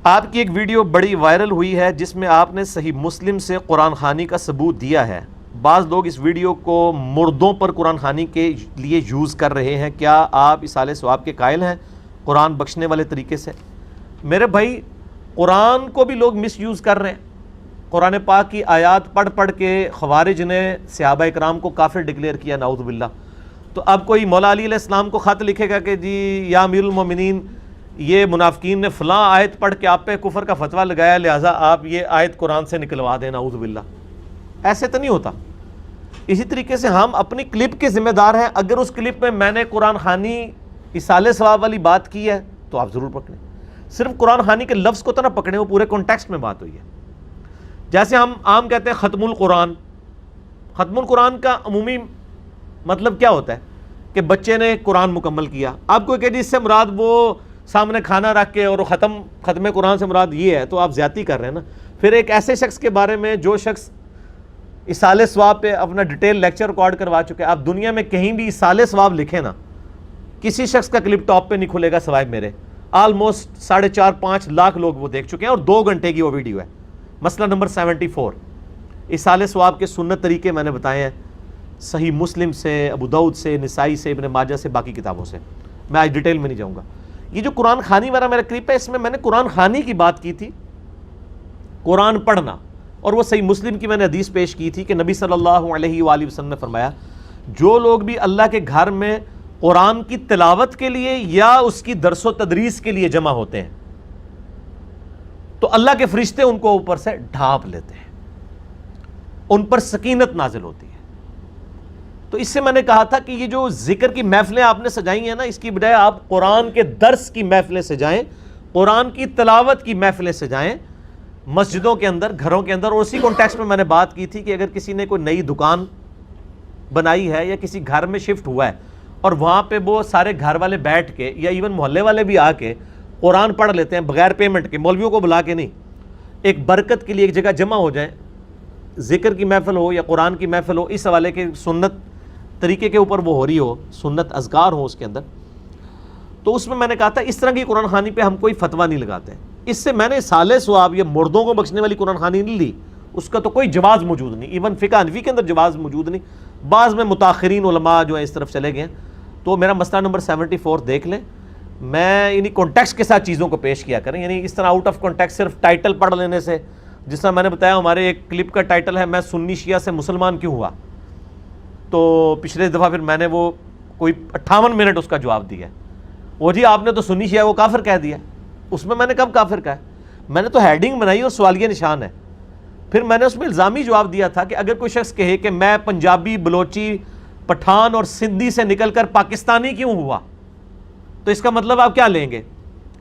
آپ کی ایک ویڈیو بڑی وائرل ہوئی ہے جس میں آپ نے صحیح مسلم سے قرآن خوانی کا ثبوت دیا ہے. بعض لوگ اس ویڈیو کو مردوں پر قرآن خوانی کے لیے یوز کر رہے ہیں. کیا آپ اصالہ ثواب کے قائل ہیں قرآن بخشنے والے طریقے سے؟ میرے بھائی، قرآن کو بھی لوگ مس یوز کر رہے ہیں. قرآن پاک کی آیات پڑھ پڑھ کے خوارج نے صحابہ اکرام کو کافر ڈکلیئر کیا، نعوذ باللہ. تو اب کوئی مولا علی علیہ السلام کو خط لکھے گا کہ جی یا امیر المومنین، یہ منافقین نے فلاں آیت پڑھ کے آپ پہ کفر کا فتویٰ لگایا، لہٰذا آپ یہ آیت قرآن سے نکلوا دیں، نعوذ باللہ. ایسے تو نہیں ہوتا. اسی طریقے سے ہم اپنی کلپ کے ذمہ دار ہیں. اگر اس کلپ میں میں نے قرآن خوانی اصالہ ثواب والی بات کی ہے تو آپ ضرور پکڑیں. صرف قرآن خوانی کے لفظ کو تو نہ پکڑیں، وہ پورے کانٹیکسٹ میں بات ہوئی ہے. جیسے ہم عام کہتے ہیں ختم القرآن. ختم القرآن کا عمومی مطلب کیا ہوتا ہے کہ بچے نے قرآن مکمل کیا. آپ کو کہ جی اس سے مراد وہ سامنے کھانا رکھ کے اور ختم قرآن سے مراد یہ ہے، تو آپ زیادتی کر رہے ہیں نا. پھر ایک ایسے شخص کے بارے میں جو شخص اصالہ ثواب پہ اپنا ڈیٹیل لیکچر ریکارڈ کروا چکے. آپ دنیا میں کہیں بھی اصالہ ثواب لکھیں نا، کسی شخص کا کلپ ٹاپ پہ نہیں کھلے گا سوائے میرے. آلموسٹ 4.5-5 لاکھ لوگ وہ دیکھ چکے ہیں اور 2 گھنٹے کی وہ ویڈیو ہے. مسئلہ نمبر 74، اصالہ ثواب کے سنت طریقے میں نے بتائے ہیں، صحیح مسلم سے، ابو داؤد سے، نسائی سے، ابن ماجہ سے، باقی کتابوں سے. میں آج ڈیٹیل میں نہیں جاؤں گا. یہ جو قرآن خوانی والا میرا کلپ ہے، اس میں نے قرآن خوانی کی بات کی تھی، قرآن پڑھنا. اور وہ صحیح مسلم کی میں نے حدیث پیش کی تھی کہ نبی صلی اللہ علیہ وآلہ وسلم نے فرمایا، جو لوگ بھی اللہ کے گھر میں قرآن کی تلاوت کے لیے یا اس کی درس و تدریس کے لیے جمع ہوتے ہیں تو اللہ کے فرشتے ان کو اوپر سے ڈھانپ لیتے ہیں، ان پر سکینت نازل ہوتی ہے. تو اس سے میں نے کہا تھا کہ یہ جو ذکر کی محفلیں آپ نے سجائی ہیں نا، اس کی بجائے آپ قرآن کے درس کی محفلیں سجائیں، قرآن کی تلاوت کی محفلیں سجائیں مسجدوں کے اندر، گھروں کے اندر. اور اسی کانٹیکسٹ میں نے بات کی تھی کہ اگر کسی نے کوئی نئی دکان بنائی ہے یا کسی گھر میں شفٹ ہوا ہے اور وہاں پہ وہ سارے گھر والے بیٹھ کے یا ایون محلے والے بھی آ کے قرآن پڑھ لیتے ہیں بغیر پیمنٹ کے، مولویوں کو بلا کے نہیں، ایک برکت کے لیے ایک جگہ جمع ہو جائیں، ذکر کی محفل ہو یا قرآن کی محفل ہو، اس حوالے کے سنت طریقے کے اوپر وہ ہو رہی ہو، سنت اذکار ہو اس کے اندر، تو اس میں نے کہا تھا اس طرح کی قرآن خوانی پہ ہم کوئی فتویٰ نہیں لگاتے. اس سے میں نے اصالہ ثواب یا مردوں کو بخشنے والی قرآن خوانی نہیں لی، اس کا تو کوئی جواز موجود نہیں. ایون فقہ حنفی کے اندر جواز موجود نہیں. بعض میں متاخرین علماء جو ہیں اس طرف چلے گئے. تو میرا مسئلہ نمبر 74 دیکھ لیں. میں یعنی کانٹیکسٹ کے ساتھ چیزوں کو پیش کیا کریں، یعنی اس طرح آؤٹ آف کانٹیکسٹ صرف ٹائٹل پڑھ لینے سے. جس طرح میں نے بتایا ہمارے ایک کلپ کا ٹائٹل ہے میں سنی شیعہ سے مسلمان کیوں ہوا، تو پچھلے دفعہ پھر میں نے وہ کوئی 58 منٹ اس کا جواب دیا. وہ جی آپ نے تو سنی شیعہ کو کافر کہہ دیا. اس میں نے کب کافر کہا؟ میں نے تو ہیڈنگ بنائی اور سوالیہ نشان ہے. پھر میں نے اس میں الزامی جواب دیا تھا کہ اگر کوئی شخص کہے کہ میں پنجابی، بلوچی، پٹھان اور سندھی سے نکل کر پاکستانی کیوں ہوا، تو اس کا مطلب آپ کیا لیں گے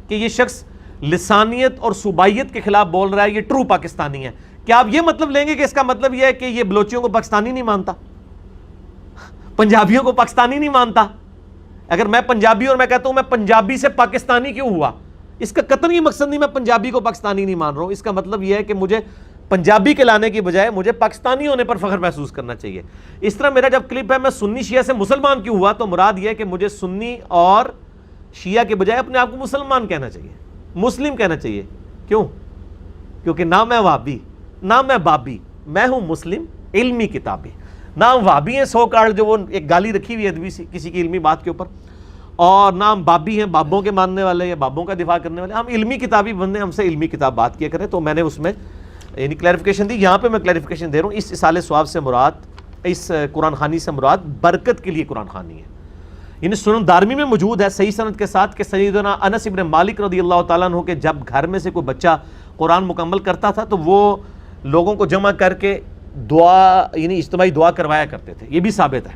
کہ یہ شخص لسانیت اور صوبائیت کے خلاف بول رہا ہے، یہ ٹرو پاکستانی ہے. کیا آپ یہ مطلب لیں گے کہ اس کا مطلب یہ ہے کہ یہ بلوچیوں کو پاکستانی نہیں مانتا، پنجابیوں کو پاکستانی نہیں مانتا؟ اگر میں پنجابی اور میں کہتا ہوں میں پنجابی سے پاکستانی کیوں ہوا، اس کا قطعاً یہ مقصد نہیں میں پنجابی کو پاکستانی نہیں مان رہا ہوں. اس کا مطلب یہ ہے کہ مجھے پنجابی کے لانے کی بجائے مجھے پاکستانی ہونے پر فخر محسوس کرنا چاہیے. اس طرح میرا جب کلپ ہے میں سنی شیعہ سے مسلمان کیوں ہوا، تو مراد یہ ہے کہ مجھے سنی اور شیعہ کے بجائے اپنے آپ کو مسلمان کہنا چاہیے، مسلم کہنا چاہیے. کیوں؟ کیونکہ نہ میں وابی نہ میں بابی، میں ہوں مسلم علمی کتابی. نام وابی ہیں سو کارڈ، جو وہ ایک گالی رکھی ہوئی ادبی سی کسی کی علمی بات کے اوپر، اور نام بابی ہیں بابوں کے ماننے والے یا بابوں کا دفاع کرنے والے. ہم علمی کتابی بندے، ہم سے علمی کتاب بات کیا کریں. تو میں نے اس میں یعنی کلیریفیکیشن دی. یہاں پہ میں کلیریفیکیشن دے رہا ہوں، اس اصالہ ثواب سے مراد، اس قرآن خوانی سے مراد برکت کے لیے قرآن خوانی ہے. یعنی سنن دارمی میں موجود ہے صحیح سند کے ساتھ کہ سیدنا انس ابن مالک رضی اللہ تعالیٰ عنہ کے جب گھر میں سے کوئی بچہ قرآن مکمل کرتا تھا تو وہ لوگوں کو جمع کر کے دعا، یعنی اجتماعی دعا کروایا کرتے تھے. یہ بھی ثابت ہے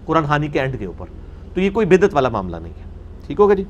قرآن خوانی کے اینڈ کے اوپر. تو یہ کوئی بدعت والا معاملہ نہیں ہے. ٹھیک ہوگا جی.